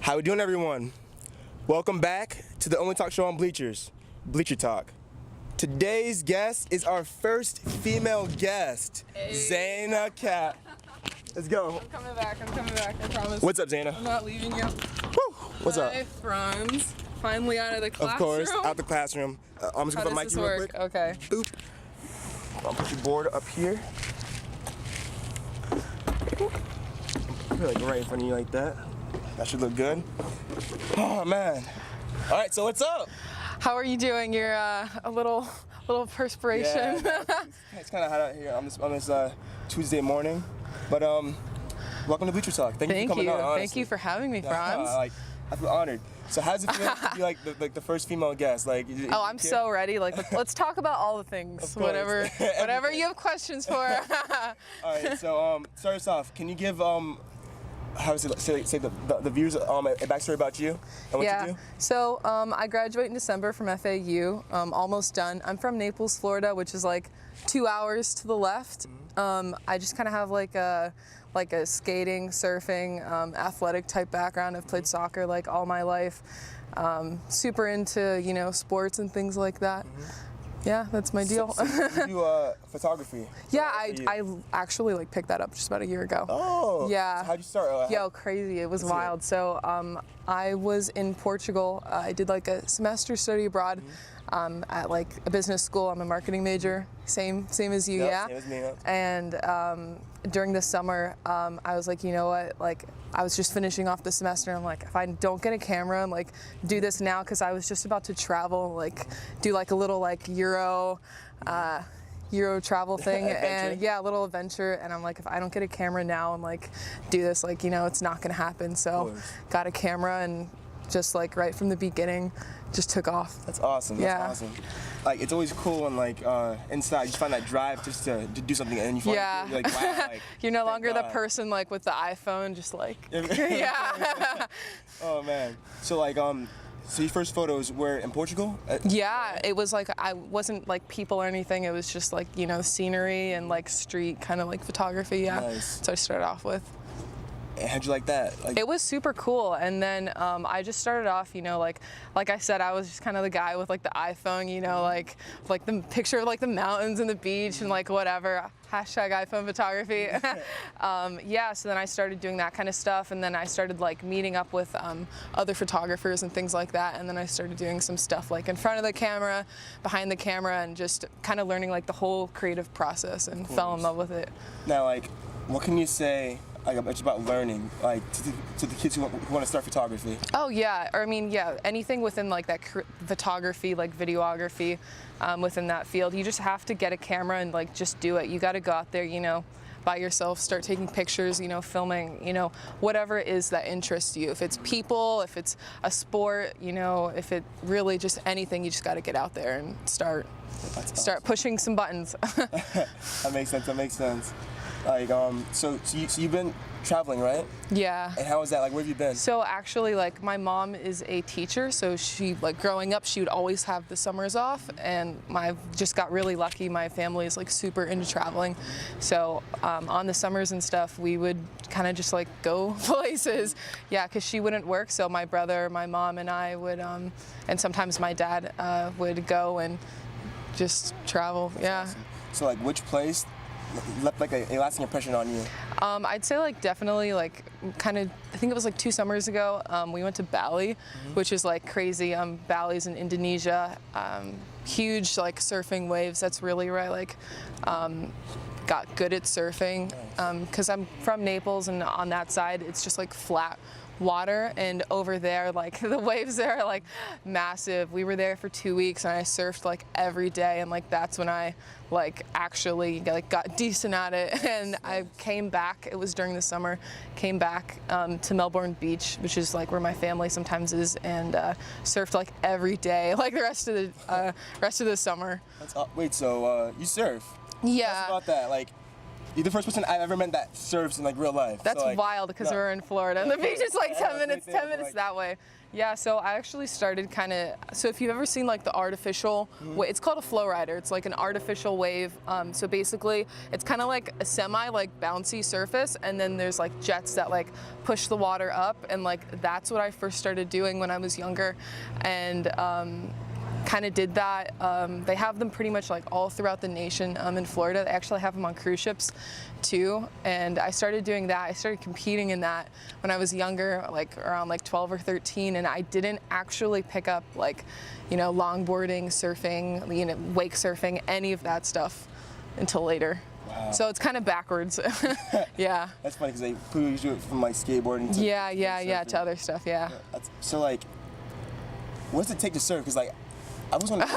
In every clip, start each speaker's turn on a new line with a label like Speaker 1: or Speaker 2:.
Speaker 1: How we doing, everyone? Welcome back to the only talk show on Bleachers, Bleacher Talk. Today's guest is our first female guest, Xana Cat. Let's go.
Speaker 2: I'm coming back, I promise.
Speaker 1: What's up, Xana?
Speaker 2: I'm not leaving you.
Speaker 1: Woo! What's up?
Speaker 2: My friends, finally out of the classroom.
Speaker 1: Of course, out the classroom. I'm just
Speaker 2: How
Speaker 1: gonna
Speaker 2: does
Speaker 1: mic
Speaker 2: this
Speaker 1: you real
Speaker 2: work?
Speaker 1: quick.
Speaker 2: Okay.
Speaker 1: Boop. I'll put your board up here. Put it like right in front of you like that. That should look good. Oh man. All right, so what's up?
Speaker 2: How are you doing? You're a little perspiration.
Speaker 1: Yeah, it's kind of hot out here on this Tuesday morning. But welcome to Bleacher Talk. Thank you for coming on. Honestly.
Speaker 2: Thank you for having me, Franz.
Speaker 1: I feel honored. So how does it feel to be like the first female guest? Like,
Speaker 2: oh, I'm so ready. Like, let's talk about all the things. Whatever you have questions for.
Speaker 1: All right. So start us off. Can you give how does it say the viewers a backstory about you and what you do?
Speaker 2: So I graduate in December from FAU. Almost done. I'm from Naples, Florida, which is like 2 hours to the left. I just kind of have like a skating, surfing, athletic type background. I've played soccer like all my life. Super into sports and things like that. Yeah, that's my deal.
Speaker 1: So you do photography?
Speaker 2: Yeah, I actually like picked that up just about a year ago.
Speaker 1: Oh.
Speaker 2: Yeah.
Speaker 1: So how'd you start?
Speaker 2: Yo, crazy. It was wild. So I was in Portugal. I did like a semester study abroad at like a business school. I'm a marketing major. Same as you, yeah.
Speaker 1: Same as me, yeah.
Speaker 2: And during the summer, I was like, you know what? Like, I was just finishing off the semester. And I'm like, if I don't get a camera and like do this now, because I was just about to travel, like do like a little like Euro travel thing, and yeah, a little adventure. And I'm like, if I don't get a camera now and like do this, like it's not gonna happen. So got a camera and just like right from the beginning, just took off.
Speaker 1: That's awesome. That's awesome. Like it's always cool when like inside you just find that drive just to do something, and then you find you're like, wow, like,
Speaker 2: you're no longer the person like with the iPhone, just like yeah.
Speaker 1: Oh man. So like so your first photos were in Portugal?
Speaker 2: Yeah, it was like I wasn't like people or anything. It was just like scenery and like street kind of like photography. Yeah.
Speaker 1: Nice.
Speaker 2: So I started off with.
Speaker 1: And how'd you like that?
Speaker 2: It was super cool, and then I just started off, like I said, I was just kind of the guy with like the iPhone, like the picture of like the mountains and the beach and like whatever, hashtag iPhone photography. Yeah, so then I started doing that kind of stuff, and then I started like meeting up with other photographers and things like that, and then I started doing some stuff like in front of the camera, behind the camera, and just kind of learning like the whole creative process, and fell in love with it.
Speaker 1: Now, like, what can you say it's about learning, like to the kids who want to start photography?
Speaker 2: Oh yeah, or I mean, yeah, anything within like that photography, like videography, within that field, you just have to get a camera and like just do it. You got to go out there, by yourself, start taking pictures, filming, whatever it is that interests you. If it's people, if it's a sport, if it really just anything, you just got to get out there and start pushing some buttons.
Speaker 1: That makes sense. Like so you've been traveling, right?
Speaker 2: Yeah.
Speaker 1: And how was that? Like, where have you been?
Speaker 2: So actually, like, my mom is a teacher, so she, like, growing up, she would always have the summers off, and I just got really lucky. My family is like super into traveling, so on the summers and stuff, we would kind of just like go places. Yeah, because she wouldn't work, so my brother, my mom, and I would, and sometimes my dad would go and just travel.
Speaker 1: That's
Speaker 2: yeah.
Speaker 1: Awesome. So like, which place left like a lasting impression on you?
Speaker 2: I'd say like definitely like kind of, I think it was like 2 summers ago, we went to Bali, which is like crazy. Bali's in Indonesia, huge like surfing waves. That's really where I like got good at surfing, because I'm from Naples, and on that side it's just like flat water, and over there like the waves there are like massive. We were there for 2 weeks, and I surfed like every day, and like that's when I like actually like got decent at it. And I came back, it was during the summer, came back to Melbourne Beach, which is like where my family sometimes is, and surfed like every day like the rest of the summer.
Speaker 1: Wait, so you surf?
Speaker 2: Yeah.
Speaker 1: Tell us about that. Like, you're the first person I've ever met that surfs in like real life.
Speaker 2: That's
Speaker 1: so, like,
Speaker 2: wild because we're in Florida and the beach is like 10 minutes
Speaker 1: like,
Speaker 2: that way. Yeah, so I actually started so if you've ever seen like the artificial, it's called a flow rider. It's like an artificial wave. So basically it's kind of like a semi like bouncy surface, and then there's like jets that like push the water up, and like that's what I first started doing when I was younger. And kind of did that. They have them pretty much like all throughout the nation in Florida. They actually have them on cruise ships too. And I started doing that. I started competing in that when I was younger, like around like 12 or 13. And I didn't actually pick up like, you know, longboarding, surfing, you know, wake surfing, any of that stuff until later.
Speaker 1: Wow.
Speaker 2: So it's kind of backwards. Yeah.
Speaker 1: That's funny because they usually do it from like skateboarding to
Speaker 2: yeah, to other stuff, yeah.
Speaker 1: So like, what does it take to surf? Because like, I was wondering,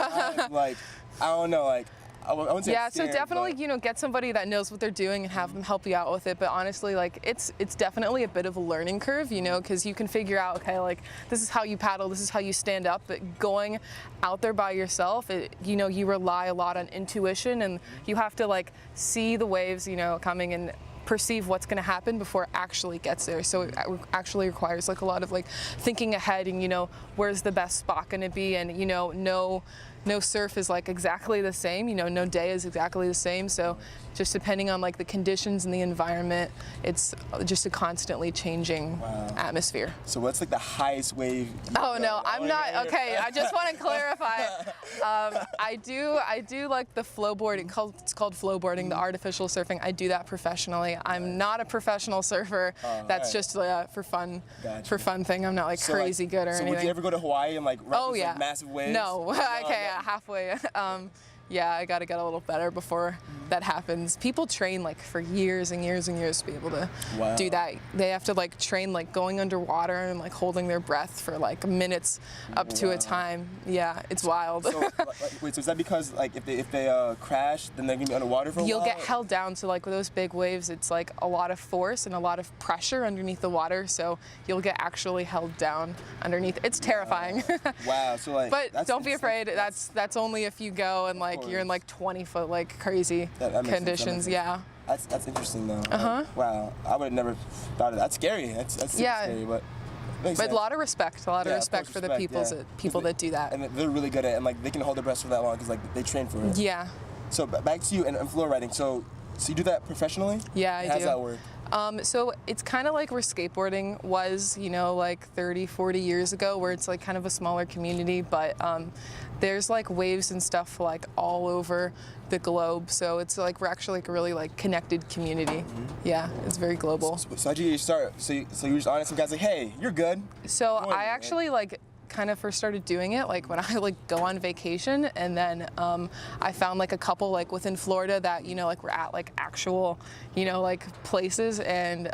Speaker 1: like, I don't know, like, I wouldn't say
Speaker 2: yeah,
Speaker 1: I'm scared,
Speaker 2: so definitely,
Speaker 1: but...
Speaker 2: you know, get somebody that knows what they're doing and have them help you out with it. But honestly, like, it's definitely a bit of a learning curve, you know, because you can figure out, okay, like, this is how you paddle, this is how you stand up. But going out there by yourself, you know, you rely a lot on intuition, and you have to like see the waves, you know, coming and perceive what's going to happen before it actually gets there. So it actually requires like a lot of like thinking ahead, and you know, where's the best spot going to be, and you know, no surf is like exactly the same, you know, no day is exactly the same. So just depending on like the conditions and the environment, it's just a constantly changing atmosphere.
Speaker 1: So what's like the highest wave?
Speaker 2: Oh no, I'm not, okay, I just want to clarify. I do like the flowboarding, it's called flowboarding, the artificial surfing. I do that professionally. I'm not a professional surfer. That's just for fun, for fun thing. I'm not like crazy good or anything.
Speaker 1: So would you ever go to Hawaii and like ride these, like, massive waves?
Speaker 2: No, okay, halfway. Yeah, I gotta get a little better before that happens. People train like for years and years and years to be able to do that. They have to like train like going underwater and like holding their breath for like minutes up to a time. Yeah, it's wild.
Speaker 1: So, wait, so is that because like if they crash, then they're gonna be underwater for a while?
Speaker 2: You'll get held down. So like with those big waves, it's like a lot of force and a lot of pressure underneath the water. So you'll get actually held down underneath. It's terrifying.
Speaker 1: Wow. So like,
Speaker 2: but don't be afraid. That's only if you go and like you're in like 20-foot like crazy conditions. Yeah.
Speaker 1: That's interesting though. Wow. I would have never thought of that. That's scary. That's super scary, but.
Speaker 2: But a lot of respect, for the people that do that.
Speaker 1: And they're really good at it, and like they can hold their breath for that long because like they train for it.
Speaker 2: Yeah.
Speaker 1: So back to you and floor riding. So you do that professionally?
Speaker 2: Yeah, I do.
Speaker 1: How does that work?
Speaker 2: So it's kind of like where skateboarding was, you know, like 30, 40 years ago, where it's like kind of a smaller community, but there's like waves and stuff like all over the globe. So it's like we're actually like a really like connected community. Yeah, it's very global.
Speaker 1: So how'd you get your start? So you were just honest, some guys like, hey, you're good.
Speaker 2: So I actually like kind of first started doing it like when I like go on vacation, and then I found like a couple like within Florida that, you know, like were at like actual, you know, like places, and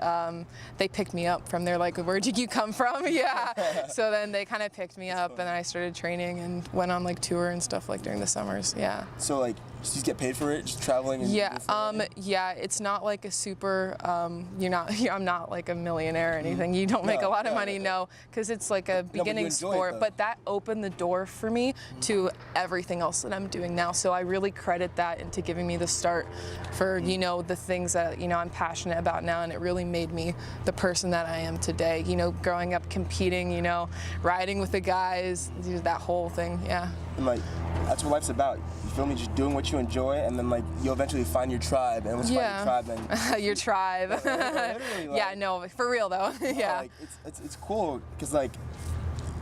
Speaker 2: they picked me up from there, like, where did you come from? Yeah. So then they kind of picked me up, and then I started training and went on like tour and stuff like during the summers. Yeah.
Speaker 1: So like you just get paid for it, just traveling? And
Speaker 2: yeah, it's not like a super, I'm not like a millionaire or anything. You don't make a lot of money, no, because it's like a beginning sport, but that opened the door for me to everything else that I'm doing now. So I really credit that into giving me the start for, you know, the things that, you know, I'm passionate about now, and it really made me the person that I am today. You know, growing up competing, you know, riding with the guys, that whole thing, yeah.
Speaker 1: And like, that's what life's about. You feel me? Just doing what you enjoy, and then like you'll eventually find your tribe, and once you find your tribe, then
Speaker 2: your tribe.
Speaker 1: Literally, like,
Speaker 2: yeah, no, for real though. Yeah.
Speaker 1: Like, it's cool because like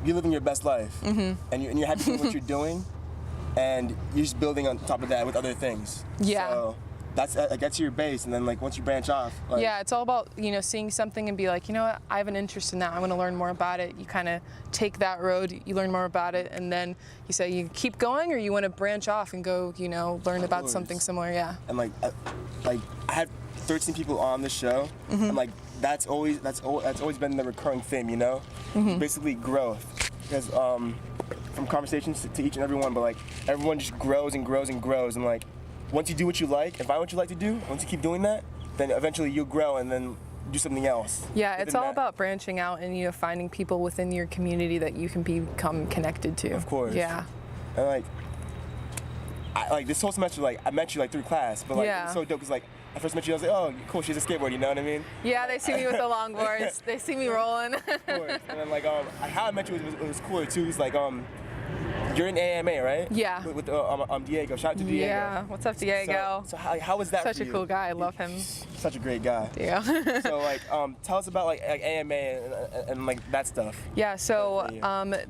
Speaker 1: you're living your best life, and you're happy with what you're doing, and you're just building on top of that with other things.
Speaker 2: Yeah.
Speaker 1: So that's your base, and then like once you branch off. Like,
Speaker 2: yeah, it's all about, you know, seeing something and be like, you know what, I have an interest in that. I want to learn more about it. You kind of take that road, you learn more about it, and then you say you keep going, or you want to branch off and go, you know, learn about something similar. Yeah.
Speaker 1: And like I had 13 people on the show, and like that's always been the recurring theme, you know, basically growth. Because from conversations to each and every one, but like everyone just grows and grows and grows, and like once you do what you like and find what you like to do, once you keep doing that, then eventually you'll grow and then do something else.
Speaker 2: Yeah, it's all about branching out and, you know, finding people within your community that you can become connected to.
Speaker 1: Of course.
Speaker 2: Yeah.
Speaker 1: And like this whole semester, like I met you like through class, but like it's so dope because like I first met you, I was like, oh, cool, she's a skateboarder, you know what I mean?
Speaker 2: Yeah, they see me with the longboards. They see me rolling.
Speaker 1: Of course. And then like how I met you was cooler too. It's like you're in AMA, right?
Speaker 2: Yeah.
Speaker 1: With Diego. Shout out to Diego.
Speaker 2: Yeah. What's up, Diego?
Speaker 1: So how was that?
Speaker 2: Such
Speaker 1: for
Speaker 2: a
Speaker 1: you?
Speaker 2: cool guy. I love him.
Speaker 1: Such a great guy.
Speaker 2: Yeah.
Speaker 1: So like tell us about like AMA and like that stuff.
Speaker 2: Yeah. So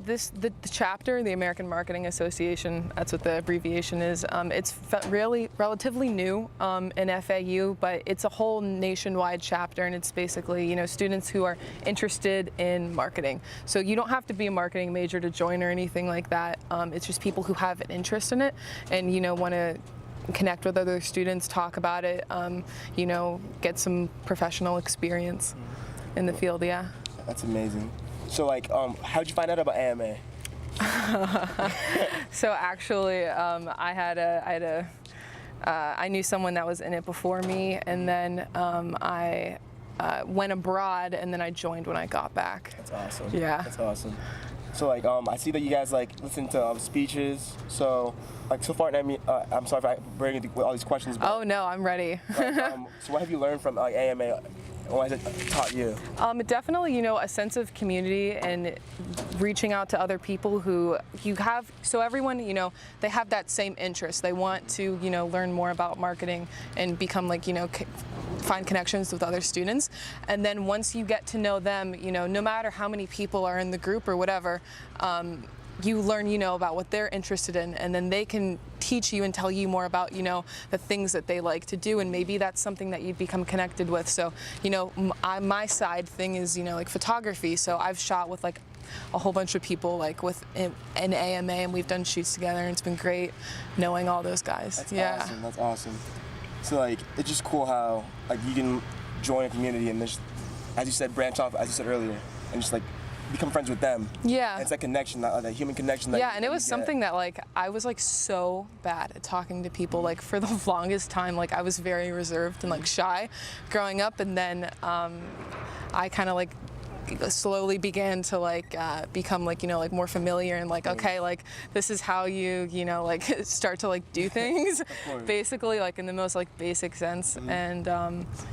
Speaker 2: the chapter, the American Marketing Association, that's what the abbreviation is. It's really relatively new in FAU, but it's a whole nationwide chapter, and it's basically students who are interested in marketing. So you don't have to be a marketing major to join or anything like that. It's just people who have an interest in it and want to connect with other students, talk about it, get some professional experience in the field. Yeah.
Speaker 1: That's amazing. So like, how'd you find out about AMA?
Speaker 2: So actually, I knew someone that was in it before me, and then I went abroad, and then I joined when I got back.
Speaker 1: That's awesome.
Speaker 2: Yeah.
Speaker 1: That's awesome. So like, I see that you guys like listen to speeches. So like, so far, I'm sorry if I bring you all these questions. But,
Speaker 2: Oh no, I'm ready.
Speaker 1: like, so what have you learned from like AMA? What has it taught you?
Speaker 2: Definitely, a sense of community and reaching out to other people who you have. So everyone, they have that same interest. They want to, learn more about marketing and become like, find connections with other students. And then once you get to know them, no matter how many people are in the group or whatever, you learn, about what they're interested in, and then they can teach you and tell you more about, the things that they like to do, and maybe that's something that you'd become connected with. So, my side thing is, like photography. So I've shot with like a whole bunch of people like with an AMA, and we've done shoots together, and it's been great knowing all those guys.
Speaker 1: That's
Speaker 2: yeah.
Speaker 1: awesome. That's awesome. So like, it's just cool how like you can join a community and just, as you said, branch off, as you said earlier, and just like become friends with them.
Speaker 2: Yeah.
Speaker 1: And it's that connection, that human connection.
Speaker 2: Yeah, and it was something that like I was like so bad at talking to people. Like for the longest time, like I was very reserved and like shy growing up, and then I kind of like slowly began to like become like like more familiar and like okay, like this is how you like start to like do things basically, like in the most like basic sense. And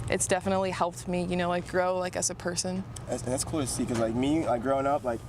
Speaker 2: it's definitely helped me like grow like as a person.
Speaker 1: And that's cool to see, because like me, like growing up, like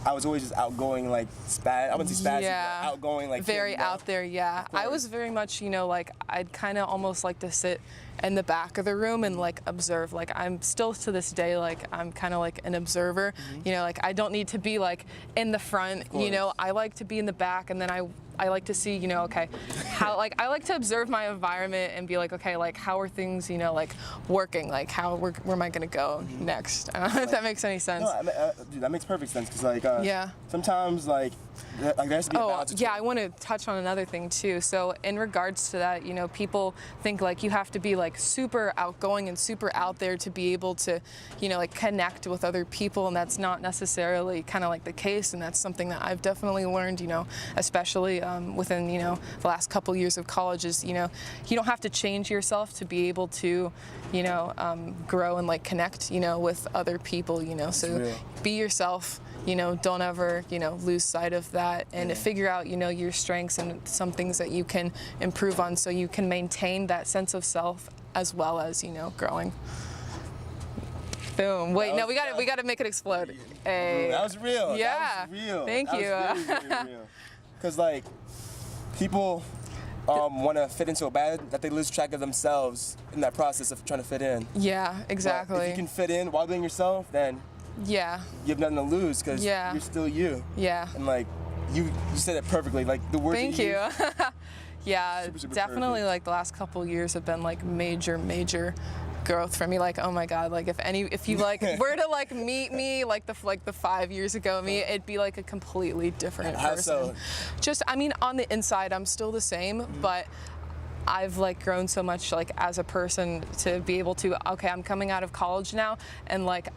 Speaker 1: I was always just outgoing, like I wouldn't say spaz,
Speaker 2: yeah,
Speaker 1: but outgoing, like
Speaker 2: very out there. Yeah, I was very much like I'd kind of almost like to sit in the back of the room and like observe. Like I'm still to this day like I'm kind of like an observer. Like I don't need to be like in the front. I like to be in the back, and then I like to see, okay, how, like, I like to observe my environment and be like, okay, like, how are things, like, working? Like, where am I going to go next? If that makes any sense.
Speaker 1: No, dude, that makes perfect sense, because, like,
Speaker 2: yeah.
Speaker 1: Sometimes, like there has to be a balance.
Speaker 2: Yeah, I want to touch on another thing, too. So, in regards to that, people think, like, you have to be, like, super outgoing and super out there to be able to, like, connect with other people, and that's not necessarily kind of, like, the case, and that's something that I've definitely learned, especially within the last couple years of college is you don't have to change yourself to be able to grow and like connect with other people. So be yourself. Don't ever lose sight of that, and figure out your strengths and some things that you can improve on, so you can maintain that sense of self as well as growing. Boom. Wait, no, we got to make it explode. Hey.
Speaker 1: That was real.
Speaker 2: Yeah.
Speaker 1: That was real.
Speaker 2: Thank you.
Speaker 1: That was very, very real. Because like people want to fit in so bad that they lose track of themselves in that process of trying to fit in.
Speaker 2: Yeah, exactly.
Speaker 1: But if you can fit in while being yourself, then
Speaker 2: yeah,
Speaker 1: you have nothing to lose, because you're still you.
Speaker 2: Yeah.
Speaker 1: And like you said it perfectly. Like the words.
Speaker 2: Thank you. Yeah,
Speaker 1: super
Speaker 2: definitely.
Speaker 1: perfect.
Speaker 2: Like the last couple years have been like major growth for me. Like, oh my God, like if you like were to like meet me like the 5 years ago me, it'd be like a completely different person.
Speaker 1: So?
Speaker 2: Just, I mean, on the inside I'm still the same, but I've like grown so much like as a person to be able to, okay, I'm coming out of college now, and like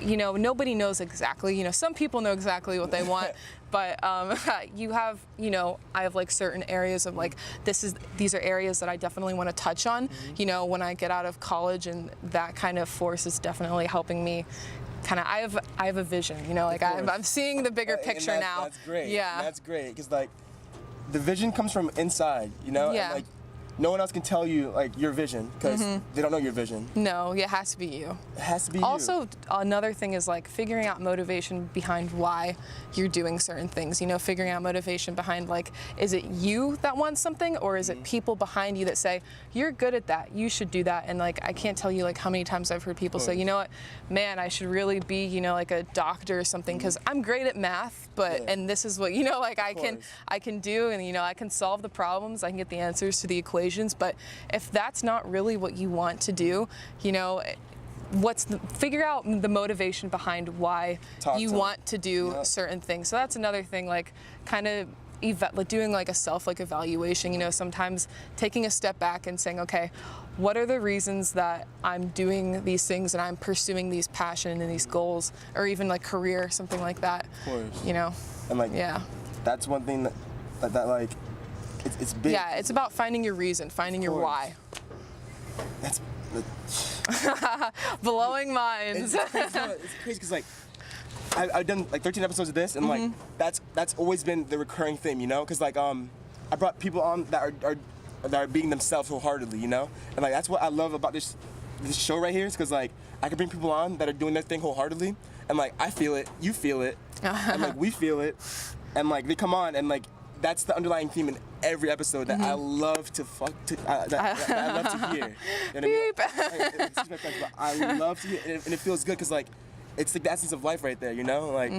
Speaker 2: nobody knows exactly, some people know exactly what they want, but you have, I have like certain areas of like, these are areas that I definitely want to touch on, when I get out of college, and that kind of force is definitely helping me kind of, I have a vision, like I'm seeing the bigger picture now.
Speaker 1: That's great.
Speaker 2: Yeah.
Speaker 1: That's great, because like the vision comes from inside,
Speaker 2: Yeah.
Speaker 1: And, like, no one else can tell you like your vision because they don't know your vision.
Speaker 2: No, it has to be you.
Speaker 1: It has to be you.
Speaker 2: Also, another thing is like figuring out motivation behind why you're doing certain things. You know, figuring out motivation behind like, is it you that wants something, or is it people behind you that say, you're good at that, you should do that? And like, I can't tell you like how many times I've heard people say, you know what, man, I should really be, you know, like a doctor or something because I'm great at math, but, and this is what, you know, like I can do, and you know, I can solve the problems, I can get the answers to the equations. But if that's not really what you want to do, you know, figure out the motivation behind why you want to do certain things. So that's another thing, like kind of like doing like a evaluation, you know, sometimes taking a step back and saying, okay, what are the reasons that I'm doing these things and I'm pursuing these passion and these goals, or even like career, something like that.
Speaker 1: Of course.
Speaker 2: You know.
Speaker 1: And like, that's one thing that like, it's big.
Speaker 2: Yeah, it's about finding your reason, finding your why.
Speaker 1: That's
Speaker 2: blowing minds.
Speaker 1: It's crazy because like I've done like 13 episodes of this, and like that's always been the recurring theme, you know. Because like I brought people on that are being themselves wholeheartedly, you know. And like that's what I love about this show right here, is because like I can bring people on that are doing their thing wholeheartedly, and like I feel it, you feel it, and like we feel it, and like they come on, and like that's the underlying theme in every episode that I love to that I love to hear. You know what I mean? But I love to hear, and it feels good because like it's like the essence of life right there, you know? Like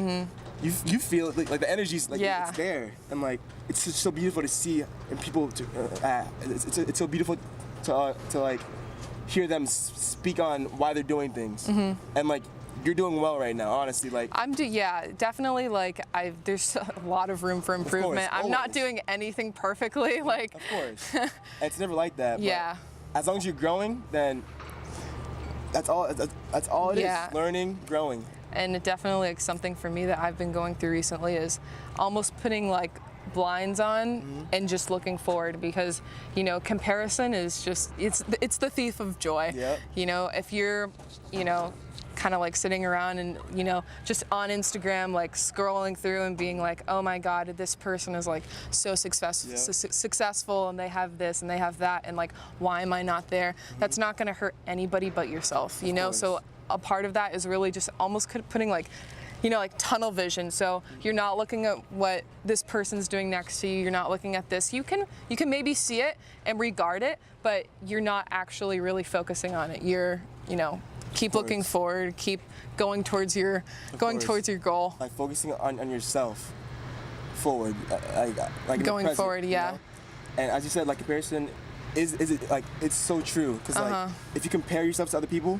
Speaker 1: you feel it, like the energy's like it's there, and like it's just so beautiful to see, and people it's so beautiful to like hear them speak on why they're doing things, and like. You're doing well right now, honestly. Like
Speaker 2: definitely. Like there's a lot of room for improvement. I'm not doing anything perfectly. Like
Speaker 1: of course, it's never like that.
Speaker 2: Yeah.
Speaker 1: But as long as you're growing, then that's all it is. Learning, growing.
Speaker 2: And it definitely like something for me that I've been going through recently is almost putting like blinds on and just looking forward, because you know comparison is just it's the thief of joy. You know, if you're kind of like sitting around and just on Instagram like scrolling through and being like, oh my god, this person is like so successful and they have this and they have that, and like why am I not there? That's not going to hurt anybody but yourself, you know. So a part of that is really just almost putting like like tunnel vision. So you're not looking at what this person's doing next to you, you're not looking at this. You can maybe see it and regard it, but you're not actually really focusing on it. You're keep looking forward, keep going towards your goal.
Speaker 1: Like focusing on yourself forward, like
Speaker 2: going
Speaker 1: present,
Speaker 2: forward, yeah.
Speaker 1: You know? And as you said, like comparison is it like it's so true, because like if you compare yourself to other people,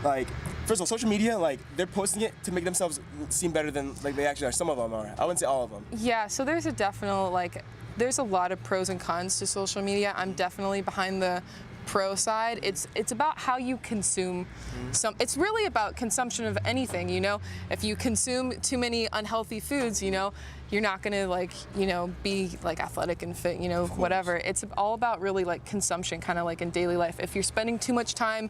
Speaker 1: like first of all, social media, like they're posting it to make themselves seem better than like they actually are. Some of them are. I wouldn't say all of them.
Speaker 2: Yeah. So there's there's a lot of pros and cons to social media. I'm definitely behind the pro side. It's about how you consume it's really about consumption of anything, if you consume too many unhealthy foods, you're not going to be like athletic and fit, whatever. It's all about really like consumption, kind of like in daily life. If you're spending too much time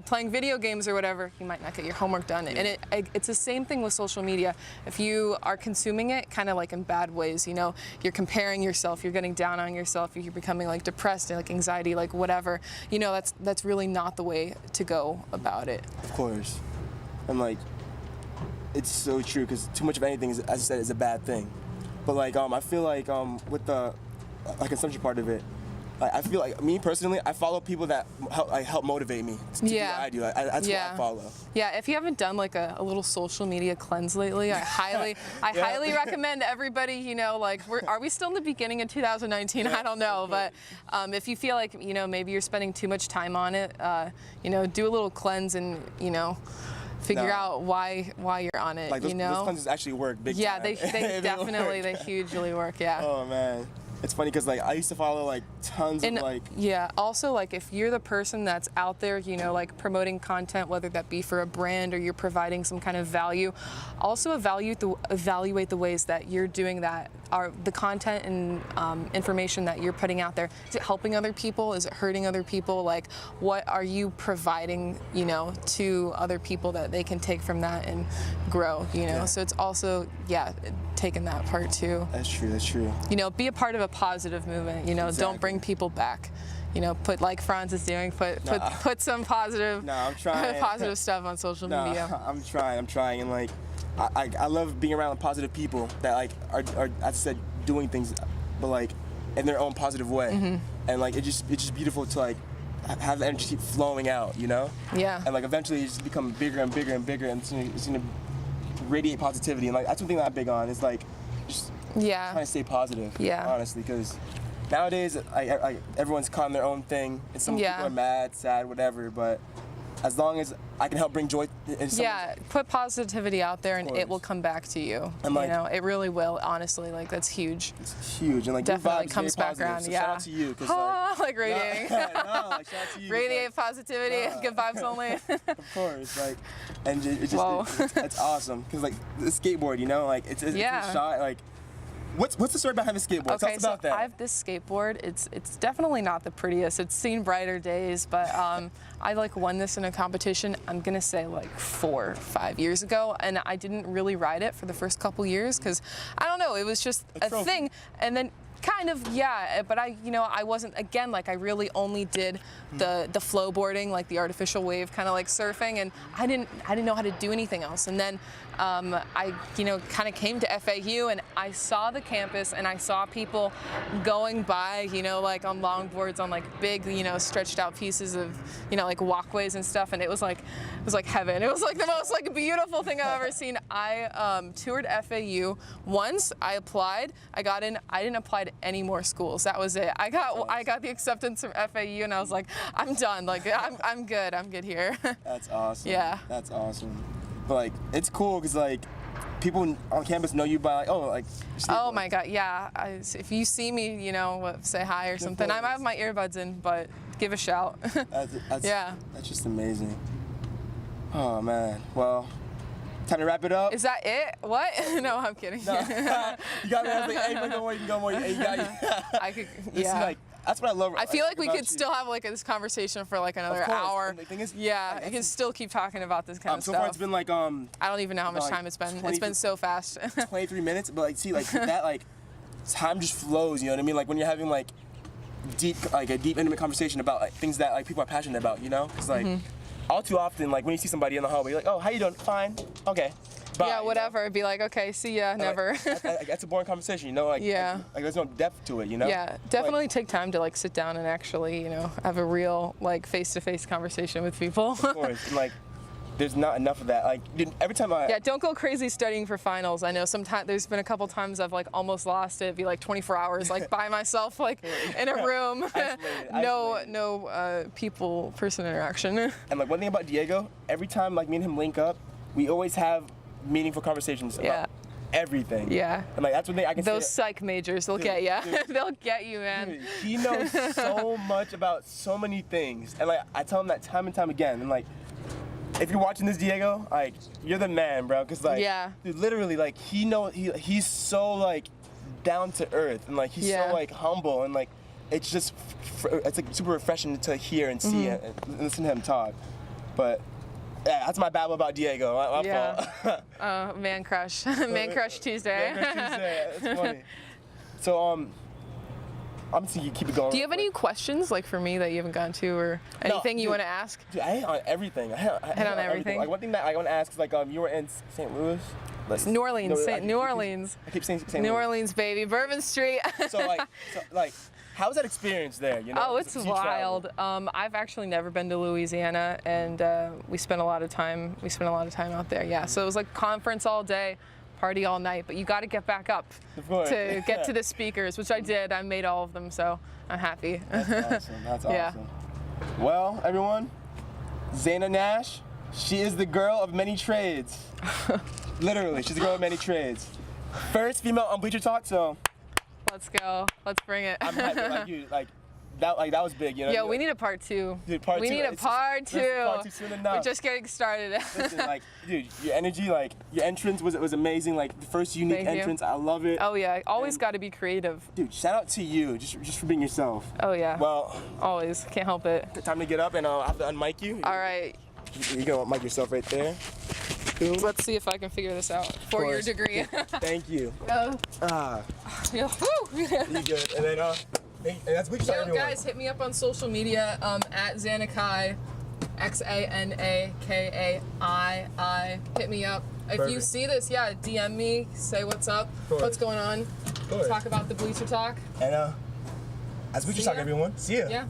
Speaker 2: playing video games or whatever, you might not get your homework done. And it's the same thing with social media. If you are consuming it kind of like in bad ways, you're comparing yourself, you're getting down on yourself, you're becoming like depressed, like anxiety, like whatever, that's really not the way to go about it.
Speaker 1: Of course. And like it's so true, because too much of anything, as I said, is a bad thing. But like I feel like with the consumption part of it, like I feel like me personally, I follow people that help motivate me to do what I do. That's what I follow.
Speaker 2: Yeah, if you haven't done like a little social media cleanse lately, I highly recommend everybody. Are we still in the beginning of 2019? I don't know, but if you feel like maybe you're spending too much time on it, do a little cleanse and figure out why you're on it.
Speaker 1: Like those cleanses actually work big time.
Speaker 2: They definitely they hugely work. Yeah.
Speaker 1: Oh man. It's funny because like I used to follow like tons of like.
Speaker 2: Yeah. Also, like if you're the person that's out there, like promoting content, whether that be for a brand or you're providing some kind of value, also evaluate the ways that you're doing that. Are the content and information that you're putting out there, is it helping other people? Is it hurting other people? Like, what are you providing, to other people that they can take from that and grow, So it's also, taking that part too.
Speaker 1: That's true.
Speaker 2: Be a part of a positive movement,
Speaker 1: Exactly.
Speaker 2: Don't bring people back, you know, put like Franz is doing, put some positive,
Speaker 1: I'm trying.
Speaker 2: positive stuff on social media.
Speaker 1: I'm trying, and like, I love being around positive people that like are as I said, doing things, but like in their own positive way, and like it's just beautiful to like have the energy keep flowing out, you know?
Speaker 2: Yeah.
Speaker 1: And like eventually it's just become bigger and bigger and bigger, and it's gonna radiate positivity, and like that's one thing that I'm big on is like just trying to stay positive.
Speaker 2: Yeah.
Speaker 1: Honestly, because nowadays everyone's caught in their own thing, and some people are mad, sad, whatever, but as long as I can help bring joy in
Speaker 2: put positivity out there and it will come back to you. And like, you know, it really will, honestly. Like, that's huge.
Speaker 1: It's huge. And like,
Speaker 2: definitely comes back around.
Speaker 1: So shout out to you.
Speaker 2: Like radiating.
Speaker 1: Like, shout out to you.
Speaker 2: Radiate like, positivity, good vibes only.
Speaker 1: Of course. Like, and it's just, it's awesome. Because like, the skateboard, you know, like, it's a shot, like, What's the story behind the skateboard? Tell us about that.
Speaker 2: I have this skateboard. It's definitely not the prettiest. It's seen brighter days, but I like won this in a competition. I'm gonna say like 4 or 5 years ago, and I didn't really ride it for the first couple years because I don't know. It was just a thing, and then. Kind of, yeah, but I wasn't, again, like I really only did the flowboarding, like the artificial wave, kind of like surfing, and I didn't know how to do anything else. And then I, kind of came to FAU, and I saw the campus, and I saw people going by, like on longboards on like big, stretched out pieces of, like walkways and stuff, and it was like heaven. It was like the most like beautiful thing I've ever seen. I toured FAU once. I applied. I got in. I didn't apply to any more schools. That was it. I got the acceptance from FAU, and I was like, I'm done. Like I'm good. I'm good here.
Speaker 1: That's awesome.
Speaker 2: Yeah.
Speaker 1: That's awesome. But like it's cool because like people on campus know you by like
Speaker 2: oh my god, yeah. If you see me, say hi or something. I might have my earbuds in, but give a shout.
Speaker 1: That's just amazing. Oh man. Well, time to wrap it up.
Speaker 2: Is that it? What? No, I'm kidding.
Speaker 1: No. You got me. I was like, hey, you can go more. Hey, you got you.
Speaker 2: I could.
Speaker 1: That's what I love.
Speaker 2: I feel like we could still have like this conversation for like another hour.
Speaker 1: And the thing is,
Speaker 2: I can still keep talking about this kind of stuff.
Speaker 1: So far, it's been like I
Speaker 2: don't even know how much time it's been. It's been so fast.
Speaker 1: 23 minutes, but like, see, like that, like time just flows. You know what I mean? Like when you're having like a deep, intimate conversation about like things that like people are passionate about. Because like. All too often, like when you see somebody in the hallway, you're like, "Oh, how you doing? Fine, okay, bye."
Speaker 2: Yeah, whatever. Be like, "Okay, see ya, never."
Speaker 1: Like, that's a boring conversation, Like there's no depth to it,
Speaker 2: Yeah, definitely take time to like sit down and actually, have a real like face-to-face conversation with people.
Speaker 1: Of course, and, like there's not enough of that. Like every time
Speaker 2: don't go crazy studying for finals. I know sometimes there's been a couple times I've like almost lost it. Be like 24 hours like by myself, like in a room, no person interaction.
Speaker 1: And like one thing about Diego, every time like me and him link up, we always have meaningful conversations about everything.
Speaker 2: Yeah.
Speaker 1: And like that's one thing I can say.
Speaker 2: Those psych majors, they'll get you. They'll get you, man.
Speaker 1: Dude, he knows so much about so many things, and like I tell him that time and time again, and like. If you're watching this, Diego, like you're the man, bro. Cause like, dude, literally, like he's so like down to earth, and like he's so like humble, and like it's just it's like super refreshing to hear and see and listen to him talk. But yeah, that's my babble about Diego. My fault.
Speaker 2: Man crush, man crush Tuesday.
Speaker 1: Man crush Tuesday. That's funny. So I'm just gonna keep it going.
Speaker 2: Do you have any questions like for me that you haven't gone to, or anything you want to ask?
Speaker 1: Dude, I hit on everything. I hit on everything. Like one thing that I want to ask is like you were in St. Louis. Like,
Speaker 2: New Orleans. New Orleans.
Speaker 1: I keep saying St. Louis.
Speaker 2: New Orleans, baby. Bourbon Street.
Speaker 1: so how was that experience there?
Speaker 2: Oh, it's wild. I've actually never been to Louisiana, and we spent a lot of time out there. Yeah. So it was like conference all day. Party all night, but you got to get back up to get to the speakers, which I did. I made all of them, so I'm happy.
Speaker 1: That's awesome. Well, everyone, Xana Nash, she is the girl of many trades. Literally, she's the girl of many trades. First female on Bleacher Talks, so.
Speaker 2: Let's go. Let's bring it.
Speaker 1: I'm happy, like you, that was big,
Speaker 2: Yo, we need a part 2.
Speaker 1: Dude, part 2.
Speaker 2: We need a part 2.
Speaker 1: Part 2 soon enough.
Speaker 2: We're just getting started.
Speaker 1: Listen, like, dude, your energy, like, your entrance was amazing. Like, the first unique entrance, I love it.
Speaker 2: Oh yeah, always got to be creative.
Speaker 1: Dude, shout out to you, just for being yourself.
Speaker 2: Oh yeah.
Speaker 1: Well,
Speaker 2: always, can't help it.
Speaker 1: Time to get up, and I'll have to unmic you.
Speaker 2: All right.
Speaker 1: You're gonna mic yourself right there.
Speaker 2: Let's see if I can figure this out for your degree.
Speaker 1: Thank you.
Speaker 2: You
Speaker 1: You good? And then And that's Bleacher Talk,
Speaker 2: Yo,
Speaker 1: everyone.
Speaker 2: guys, hit me up on social media at Xanakai, XANAKAII. Hit me up. If you
Speaker 1: Perfect.
Speaker 2: see this, yeah, DM me, say what's up,
Speaker 1: Cool.
Speaker 2: what's going on,
Speaker 1: Cool.
Speaker 2: talk about the Bleacher Talk.
Speaker 1: And that's Bleacher
Speaker 2: See
Speaker 1: Talk,
Speaker 2: ya.
Speaker 1: everyone. See ya.
Speaker 2: Yeah.